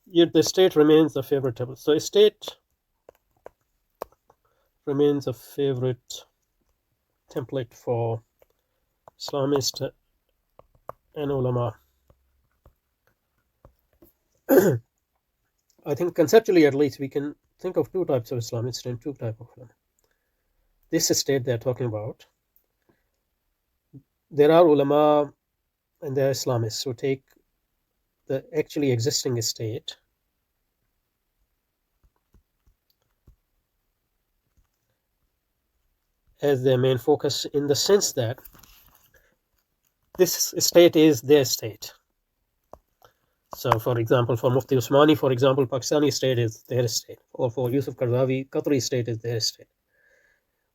Yet the state remains a favorite template. So a state remains a favorite template for Islamist and ulema. I think conceptually, at least, we can think of two types of Islamists and two types of ulema. This state they're talking about, there are ulema and there are Islamists who take the actually existing state as their main focus, in the sense that this state is their state. So, for example, for Mufti Usmani, for example, Pakistani state is their state, or for Yusuf Qaradawi, Qatari state is their state,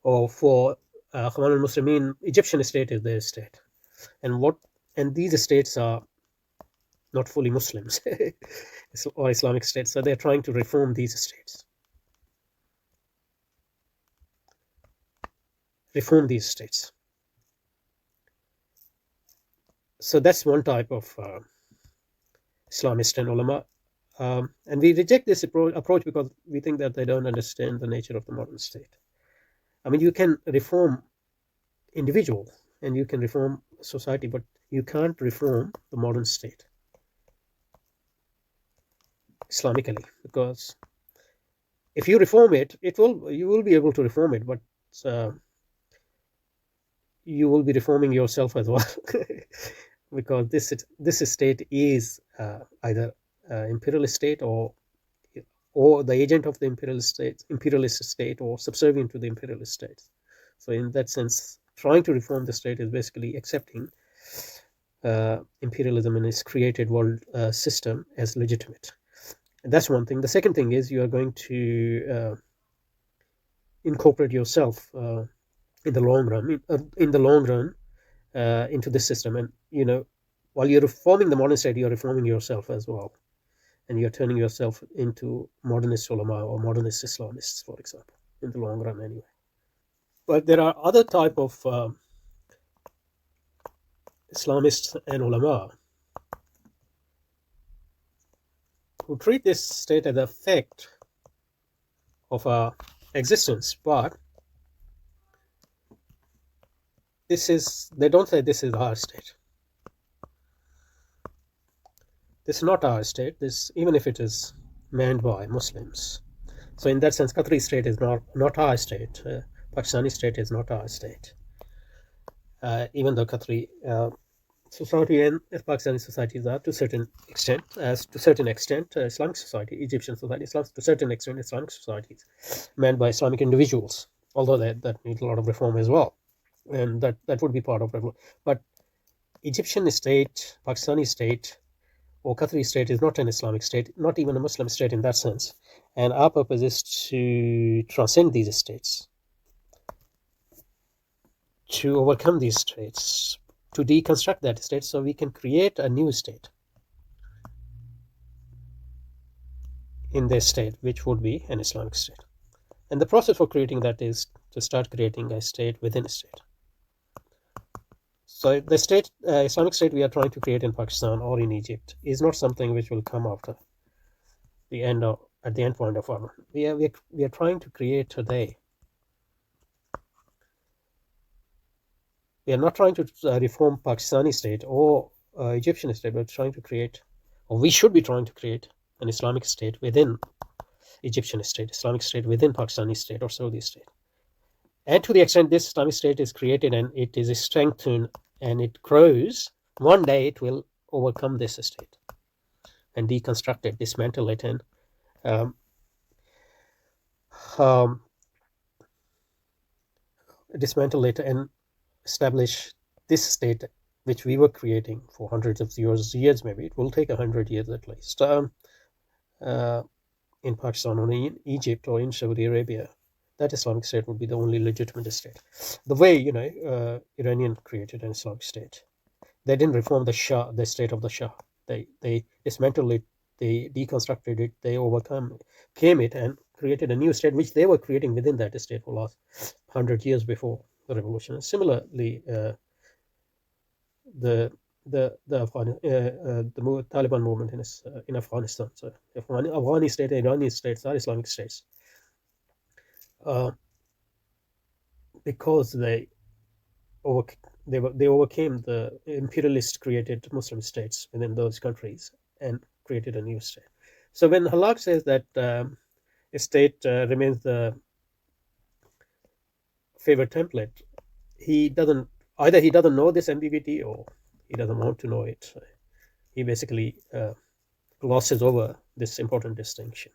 or for Akhwan al-Muslimin, Egyptian state is their state. And these states are not fully Muslims or Islamic states, so they're trying to reform these states. So that's one type of Islamist and ulama. And we reject this approach because we think that they don't understand the nature of the modern state. I mean, you can reform individual and you can reform society, but you can't reform the modern state Islamically, because if you reform it, you will be able to reform it, but you will be reforming yourself as well, because this state is either imperialist state or the agent of the imperialist state, or subservient to the imperialist states. So in that sense, trying to reform the state is basically accepting imperialism in its created world system as legitimate. And that's one thing. The second thing is you are going to incorporate yourself in the long run into this system. And while you're reforming the modern state, you're reforming yourself as well, and you're turning yourself into modernist ulama or modernist Islamists, for example, in the long run anyway. But there are other type of Islamists and ulama who treat this state as a fact of our existence, but they don't say this is our state. This is not our state, even if it is manned by Muslims. So in that sense, Qatari state is not our state. Pakistani state is not our state. Even though Qatari society and Pakistani societies are to a certain extent, Islamic society, Egyptian society, to a certain extent, Islamic societies manned by Islamic individuals, although that needs a lot of reform as well. And that would be part of reform. But Egyptian state, Pakistani state, or Qatari state is not an Islamic state, not even a Muslim state in that sense. And our purpose is to transcend these states, to overcome these states, to deconstruct that state so we can create a new state in this state, which would be an Islamic state. And the process for creating that is to start creating a state within a state. So the state, Islamic state we are trying to create in Pakistan or in Egypt is not something which will come after the end point of our. We are trying to create today. We are not trying to reform Pakistani state or Egyptian state. We're trying to create, or we should be trying to create, an Islamic state within Egyptian state, Islamic state within Pakistani state or Saudi state. And to the extent this Islamic state is created and it is strengthened and it grows, one day it will overcome this state and deconstruct it, dismantle it, and establish this state which we were creating for hundreds of years. Maybe it will take 100 years at least in Pakistan or in Egypt or in Saudi Arabia. That Islamic state would be the only legitimate state. The way Iranian created an Islamic state, they didn't reform the Shah, the state of the Shah. They dismantled it, they deconstructed it, they overcame it, and created a new state which they were creating within that state for the last 100 years before the revolution. And similarly, the Taliban movement in Afghanistan. So Afghani state and Iranian states are Islamic states, because they overcame the imperialist created Muslim states within those countries and created a new state. So when Halak says that a state remains the favorite template, he doesn't either he doesn't know this ambiguity, or he doesn't want to know it. He basically glosses over this important distinction.